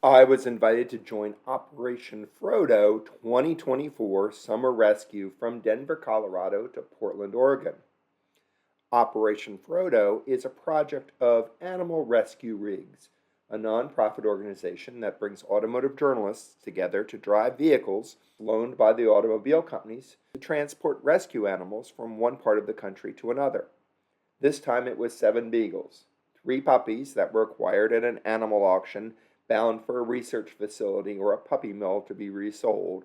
I was invited to join Operation Frodo 2024 Summer Rescue from Denver, Colorado to Portland, Oregon. Operation Frodo is a project of Animal Rescue Rigs, a nonprofit organization that brings automotive journalists together to drive vehicles loaned by the automobile companies to transport rescue animals from one part of the country to another. This time it was 7 beagles, 3 puppies that were acquired at an animal auction bound for a research facility or a puppy mill to be resold,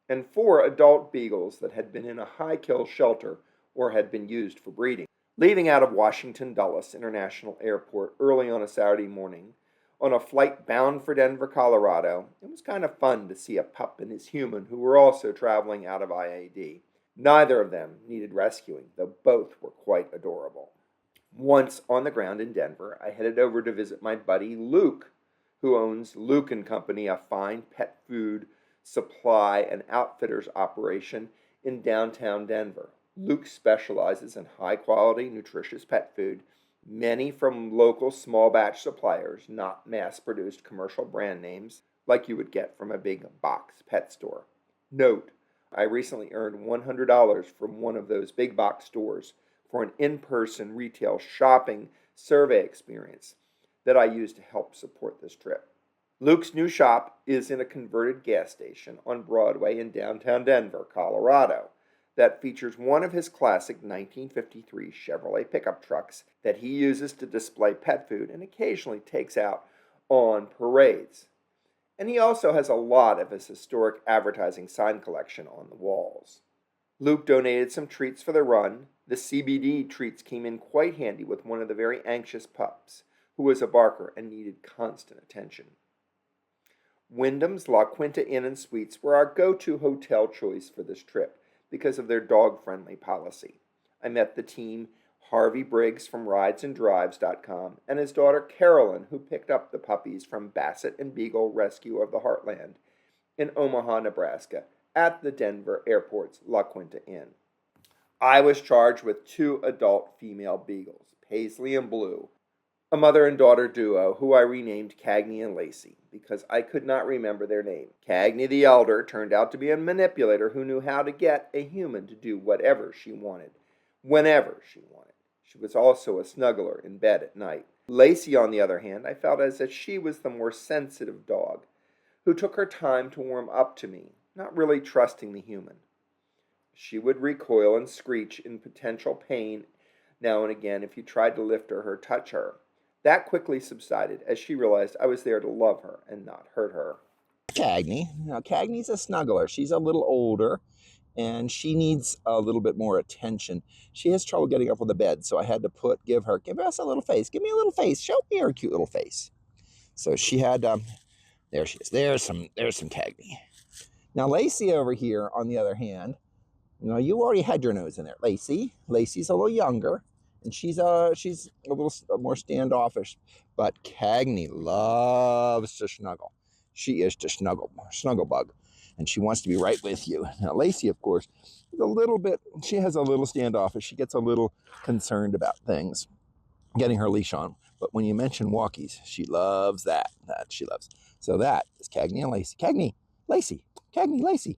and 4 adult beagles that had been in a high-kill shelter or had been used for breeding. Leaving out of Washington Dulles International Airport early on a Saturday morning, on a flight bound for Denver, Colorado, it was kind of fun to see a pup and his human who were also traveling out of IAD. Neither of them needed rescuing, though both were quite adorable. Once on the ground in Denver, I headed over to visit my buddy Luke, who owns Luke & Company, a fine pet food supply and outfitters operation in downtown Denver. Luke specializes in high-quality, nutritious pet food, many from local small-batch suppliers, not mass-produced commercial brand names like you would get from a big box pet store. Note, I recently earned $100 from one of those big box stores for an in-person retail shopping survey experience that I used to help support this trip. Luke's new shop is in a converted gas station on Broadway in downtown Denver, Colorado, that features one of his classic 1953 Chevrolet pickup trucks that he uses to display pet food and occasionally takes out on parades. And he also has a lot of his historic advertising sign collection on the walls. Luke donated some treats for the run. The CBD treats came in quite handy with one of the very anxious pups, who was a barker and needed constant attention. Wyndham's La Quinta Inn and Suites were our go-to hotel choice for this trip because of their dog-friendly policy. I met the team, Harvey Briggs from RidesAndDrives.com, and his daughter Carolyn, who picked up the puppies from Basset and Beagle Rescue of the Heartland in Omaha, Nebraska, at the Denver Airport's La Quinta Inn. I was charged with 2 adult female beagles, Paisley and Blue, a mother and daughter duo who I renamed Cagney and Lacey because I could not remember their name. Cagney the elder turned out to be a manipulator who knew how to get a human to do whatever she wanted, whenever she wanted. She was also a snuggler in bed at night. Lacey, on the other hand, I felt as if she was the more sensitive dog, who took her time to warm up to me, not really trusting the human. She would recoil and screech in potential pain now and again if you tried to lift her or touch her. That quickly subsided as she realized I was there to love her and not hurt her. Cagney. Now, Cagney's a snuggler. She's a little older, and she needs a little bit more attention. She has trouble getting up on the bed, so I had to give us a little face. Give me a little face. Show me her cute little face. So she had, there she is. There's some Cagney. Now, Lacey over here, on the other hand, you already had your nose in there. Lacey's a little younger. And she's a little more standoffish, but Cagney loves to snuggle. She is the snuggle bug, and she wants to be right with you. Now, Lacey, of course, is she has a little standoffish. She gets a little concerned about things, getting her leash on. But when you mention walkies, she loves that. That she loves. So that is Cagney and Lacey. Cagney, Lacey.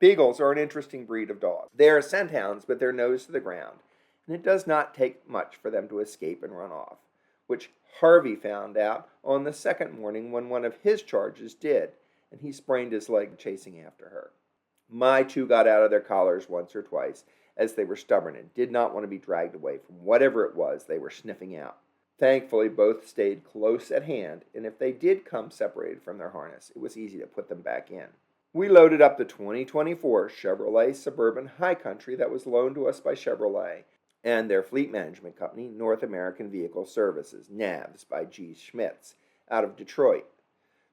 Beagles are an interesting breed of dog. They are scent hounds with their nose to the ground, and it does not take much for them to escape and run off, which Harvey found out on the second morning when one of his charges did, and he sprained his leg chasing after her. My 2 got out of their collars once or twice, as they were stubborn and did not want to be dragged away from whatever it was they were sniffing out. Thankfully, both stayed close at hand, and if they did come separated from their harness, it was easy to put them back in. We loaded up the 2024 Chevrolet Suburban High Country that was loaned to us by Chevrolet and their fleet management company, North American Vehicle Services, NAVS, by G. Schmitz, out of Detroit.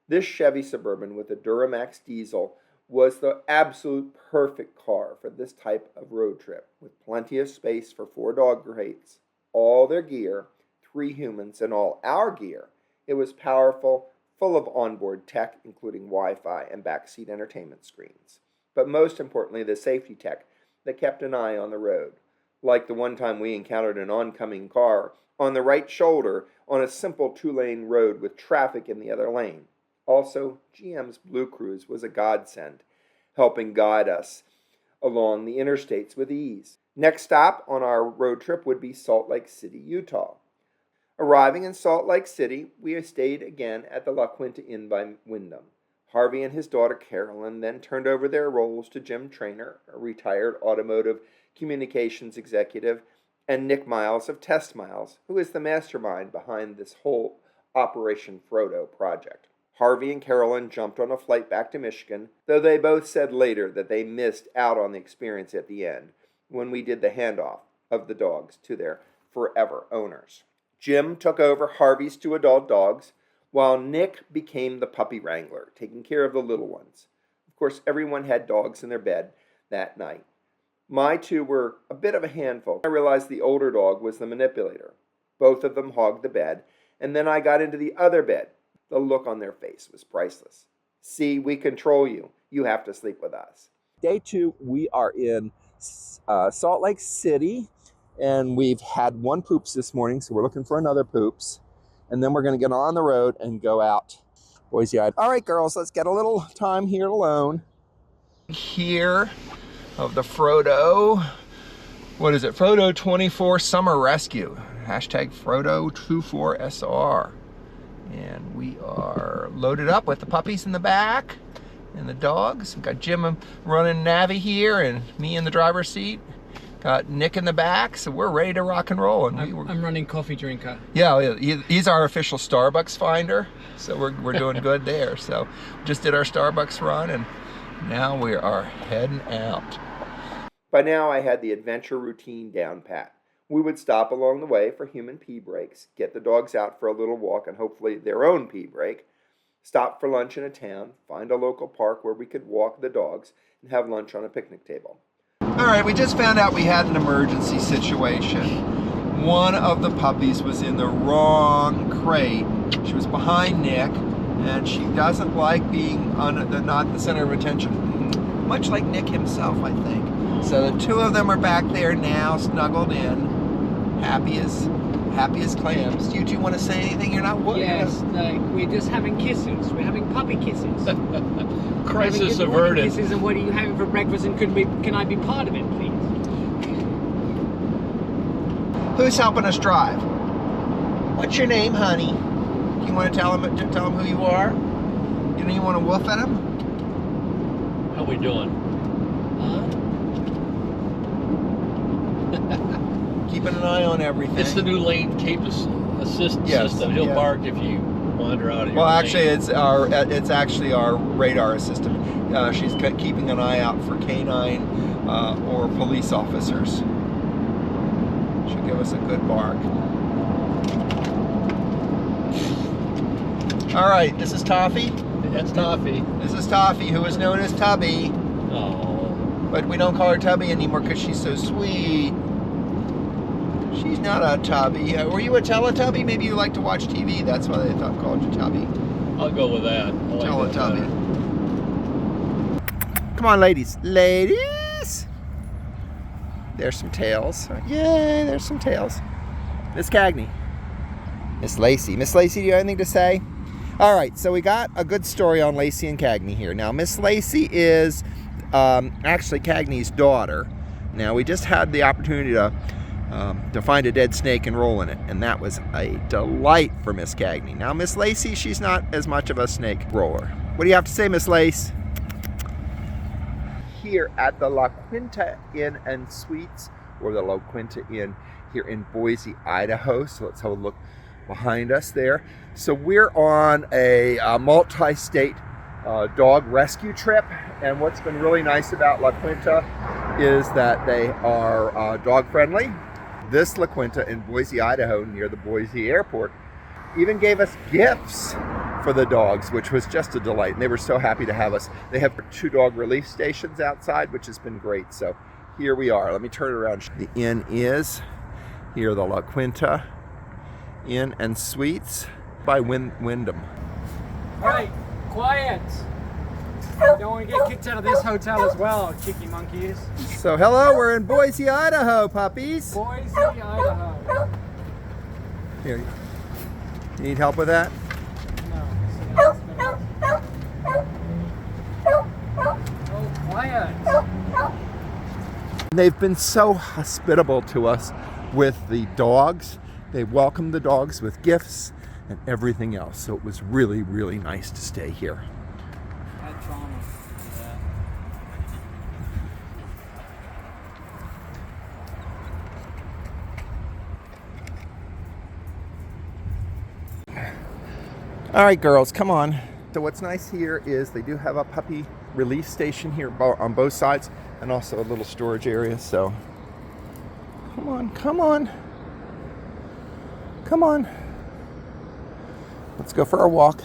This Chevy Suburban with a Duramax diesel was the absolute perfect car for this type of road trip, with plenty of space for 4 dog crates, all their gear, 3 humans, and all our gear. It was powerful, full of onboard tech, including Wi-Fi and backseat entertainment screens. But most importantly, the safety tech that kept an eye on the road. Like the one time we encountered an oncoming car on the right shoulder on a simple 2-lane road with traffic in the other lane. Also, GM's Blue Cruise was a godsend, helping guide us along the interstates with ease. Next stop on our road trip would be Salt Lake City, Utah. Arriving in Salt Lake City, we stayed again at the La Quinta Inn by Wyndham. Harvey and his daughter Carolyn then turned over their roles to Jim Trainor, a retired automotive communications executive, and Nik Miles of Test Miles, who is the mastermind behind this whole Operation Frodo project. Harvey and Carolyn jumped on a flight back to Michigan, though they both said later that they missed out on the experience at the end when we did the handoff of the dogs to their forever owners. Jim took over Harvey's 2 adult dogs, while Nik became the puppy wrangler, taking care of the little ones. Of course, everyone had dogs in their bed that night. My 2 were a bit of a handful. I realized the older dog was the manipulator. Both of them hogged the bed, and then I got into the other bed. The look on their face was priceless. See, we control you. You have to sleep with us. Day 2, we are in Salt Lake City, and we've had 1 poops this morning, so we're looking for another poops. And then we're going to get on the road and go out Boise, Idaho. All right, girls, let's get a little time here alone. Here of the Frodo, what is it? Frodo 24 Summer Rescue. Hashtag Frodo24SR. And we are loaded up with the puppies in the back and the dogs. We've got Jim running Navi here and me in the driver's seat. Got Nik in the back, so we're ready to rock and roll. And I'm running coffee drinker. Yeah, he's our official Starbucks finder, so we're doing good there. So just did our Starbucks run, and now we are heading out. By now, I had the adventure routine down pat. We would stop along the way for human pee breaks, get the dogs out for a little walk and hopefully their own pee break, stop for lunch in a town, find a local park where we could walk the dogs, and have lunch on a picnic table. All right, we just found out we had an emergency situation. One of the puppies was in the wrong crate. She was behind Nik, and she doesn't like being not the center of attention, much like Nik himself, I think. So the 2 of them are back there now, snuggled in, happy as clams. Do you want to say anything? You're not what? Yes, we're just having kisses. We're having puppy kisses. Crisis averted. Kisses, and what are you having for breakfast? And can I be part of it, please? Who's helping us drive? What's your name, honey? Do you want to tell him who you are? You want to woof at him? How we doing? Keeping an eye on everything. It's the new lane keep assist system. He'll bark if you wander out of your Well, lane. actually, it's actually our radar system. She's keeping an eye out for canine or police officers. She'll give us a good bark. All right, this is Toffee. That's Toffee. This is Toffee, who is known as Tubby. Oh. But we don't call her Tubby anymore because she's so sweet. She's not a Tubby. Were you a Teletubby? Maybe you like to watch TV. That's why they called you Tubby. I'll go with that. I like Teletubby. that better. Come on, ladies. Ladies! There's some tails. Yay, there's some tails. Miss Cagney. Miss Lacey. Miss Lacey, do you have anything to say? All right, so we got a good story on Lacey and Cagney here. Now, Miss Lacey is actually Cagney's daughter. Now, we just had the opportunity to find a dead snake and roll in it, and that was a delight for Miss Cagney. Now, Miss Lacey, she's not as much of a snake roller. What do you have to say, Miss Lace? Here at the La Quinta Inn and Suites, or the La Quinta Inn here in Boise, Idaho. So let's have a look behind us there. So we're on a multi-state dog rescue trip, and what's been really nice about La Quinta is that they are dog friendly. This La Quinta in Boise, Idaho, near the Boise airport, even gave us gifts for the dogs, which was just a delight, and they were so happy to have us. They have 2 dog relief stations outside, which has been great. So here we are. Let me turn it around. The inn is here, the La Quinta Inn and Suites by Wyndham. All right, quiet. You don't want to get kicked out of this hotel as well, cheeky monkeys. So hello, we're in Boise, Idaho, puppies. Boise, Idaho. Here, you need help with that? No. Oh, quiet. They've been so hospitable to us with the dogs. They welcomed the dogs with gifts and everything else. So it was really, really nice to stay here. I had trauma. All right, girls, come on. So what's nice here is they do have a puppy release station here on both sides and also a little storage area. So come on, come on. Come on. Let's go for a walk.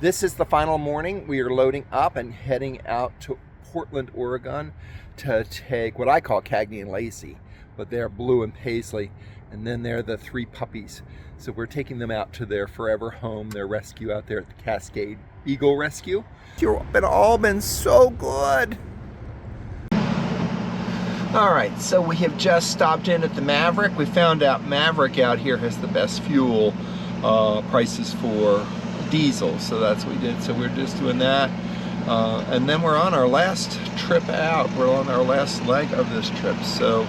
This is the final morning. We are loading up and heading out to Portland, Oregon to take what I call Cagney and Lacey, but they're Blue and Paisley, and then they're the 3 puppies. So we're taking them out to their forever home, their rescue out there at the Cascade Beagle Rescue. You've all been so good. All right, so we have just stopped in at the Maverick. We found out Maverick out here has the best fuel prices for diesel, so that's what we did. So we're just doing that. And then we're on our last trip out. We're on our last leg of this trip. So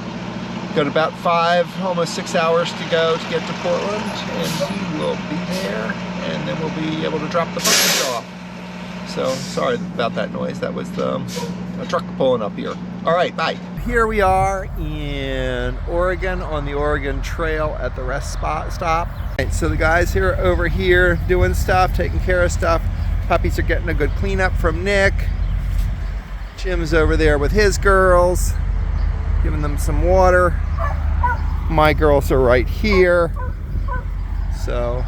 got about 5, almost 6 hours to go to get to Portland, and we will be there, and then we'll be able to drop the puppies off. So sorry about that noise. That was a truck pulling up here. All right, bye. Here we are in Oregon on the Oregon Trail at the rest stop. Right, so the guys here are over here doing stuff, taking care of stuff. Puppies are getting a good cleanup from Nik. Jim's over there with his girls, giving them some water. My girls are right here. So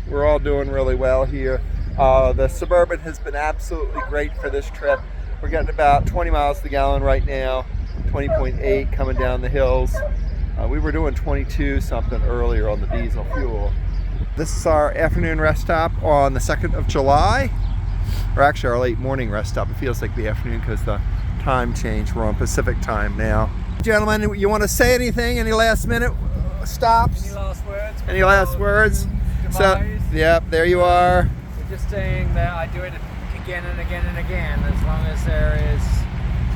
we're all doing really well here. The Suburban has been absolutely great for this trip. We're getting about 20 miles to the gallon right now, 20.8 coming down the hills. We were doing 22 something earlier on the diesel fuel. This is our afternoon rest stop on the 2nd of July, or actually our late morning rest stop. It feels like the afternoon because the time change. We're on Pacific time now. Gentlemen, you want to say anything? Any last minute stops? Any last words? Any last words? So, yep, there you are. We're just saying that I do it again and again and again. As long as there is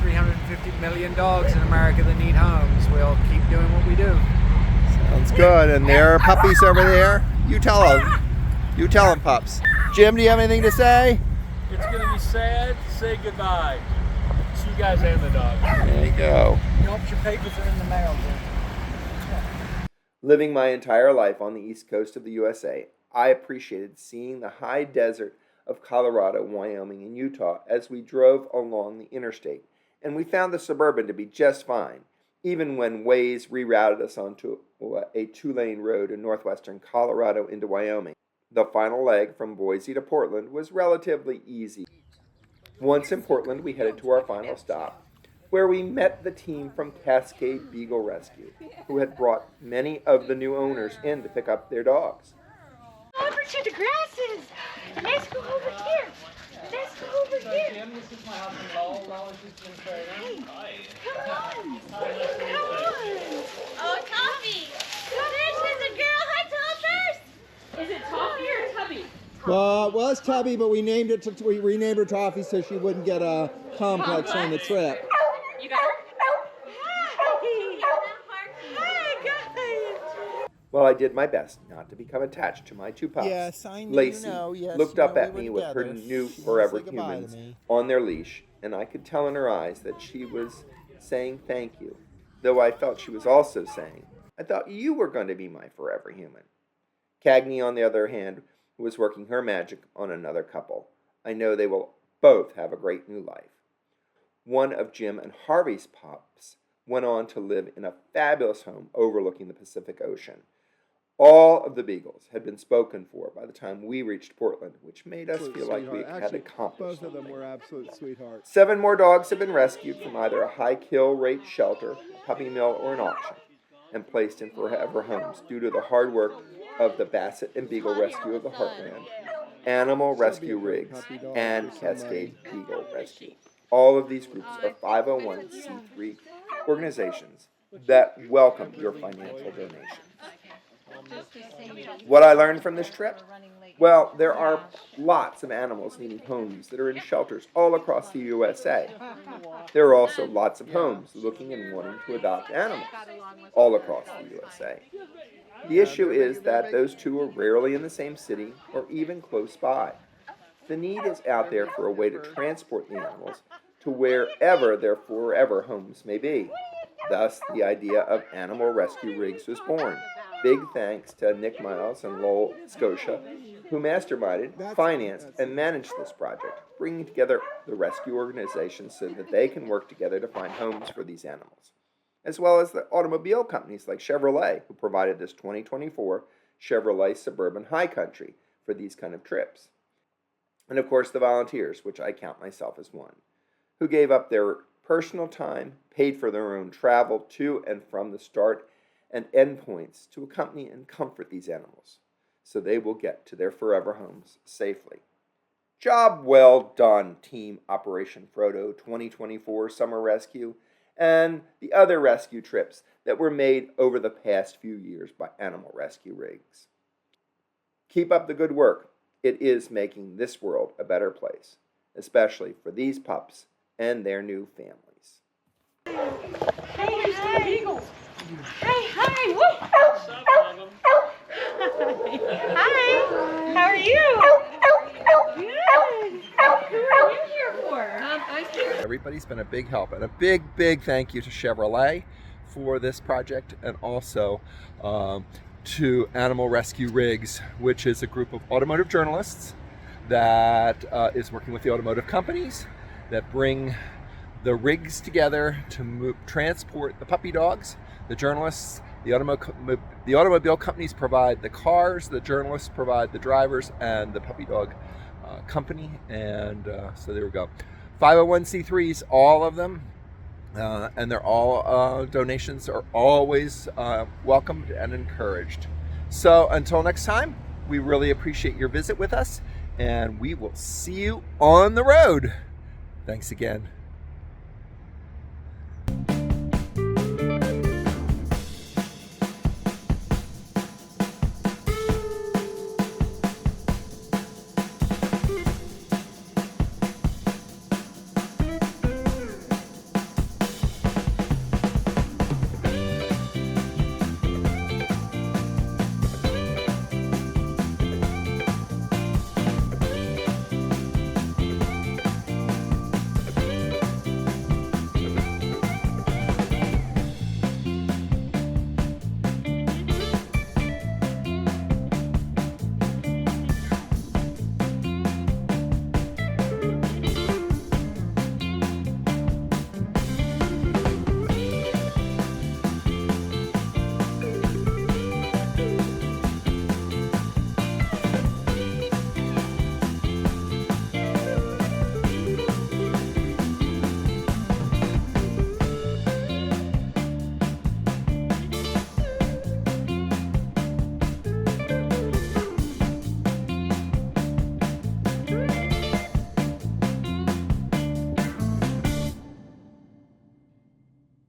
350 million dogs in America that need homes, we'll keep doing what we do. Sounds good. And there are puppies over there. You tell them. You tell them, pups. Jim, do you have anything to say? It's going to be sad to say goodbye to you guys and the dog. There you go. Nope, your papers are in the mail, Jim. Living my entire life on the east coast of the USA, I appreciated seeing the high desert of Colorado, Wyoming, and Utah as we drove along the interstate, and we found the Suburban to be just fine, even when Waze rerouted us onto a 2-lane road in northwestern Colorado into Wyoming. The final leg from Boise to Portland was relatively easy. Once in Portland, we headed to our final stop, where we met the team from Cascade Beagle Rescue, who had brought many of the new owners in to pick up their dogs. Over to the grasses. Let's go over here. Let's go over here. Jim, this is my husband Lowell. Lowell is just Jim Trainor. Hi. Come on. Come on. Oh, Toffee. This is a girl. Hi, Toppers. Is it Toffee or Tubby? Well, it's Tubby, but we renamed her Toffee so she wouldn't get a complex on the trip. You got her? Hi, guys. Well, I did my best not to become attached to my 2 pups. Yes, I know. Lacey looked up at me we were with her together. new She forever said goodbye to humans me. on their leash, and I could tell in her eyes that she was saying thank you, though I felt she was also saying, I thought you were going to be my forever human. Cagney, on the other hand, was working her magic on another couple. I know they will both have a great new life. One of Jim and Harvey's pups went on to live in a fabulous home overlooking the Pacific Ocean. All of the Beagles had been spoken for by the time we reached Portland, which made us feel like we had accomplished Both of them something. were absolute sweethearts. 7 more dogs have been rescued from either a high kill rate shelter, a puppy mill, or an auction, and placed in forever homes due to the hard work of the Basset and Beagle Rescue of the Heartland, Animal Rescue Rigs, and Cascade Beagle Rescue. All of these groups are 501c3 organizations that welcome your financial donations. What I learned from this trip? Well, there are lots of animals needing homes that are in shelters all across the USA. There are also lots of homes looking and wanting to adopt animals all across the USA. The issue is that those two are rarely in the same city or even close by. The need is out there for a way to transport the animals to wherever their forever homes may be. Thus, the idea of Animal Rescue Rigs was born. Big thanks to Nik Miles and Lowell Sochia, who masterminded, financed, and managed this project, bringing together the rescue organizations so that they can work together to find homes for these animals, as well as the automobile companies like Chevrolet, who provided this 2024 Chevrolet Suburban High Country for these kind of trips. And of course the volunteers, which I count myself as one, who gave up their personal time, paid for their own travel to and from the start and end points to accompany and comfort these animals, so they will get to their forever homes safely. Job well done, Team Operation Frodo 2024 Summer Rescue and the other rescue trips that were made over the past few years by Animal Rescue Rigs. Keep up the good work. It is making this world a better place, especially for these pups and their new families. Hey, hi. Beagles. Hi. Woo. Hi. How are you? Good. Who are you here for? Everybody's been a big help, and a big thank you to Chevrolet for this project, and also to Animal Rescue Rigs, which is a group of automotive journalists that is working with the automotive companies that bring the rigs together to transport the puppy dogs. The journalists, the automobile companies provide the cars, the journalists provide the drivers, and the puppy dog company. And so there we go. 501c3s, all of them, and they're all donations are always welcomed and encouraged. So until next time, we really appreciate your visit with us, and we will see you on the road. Thanks again.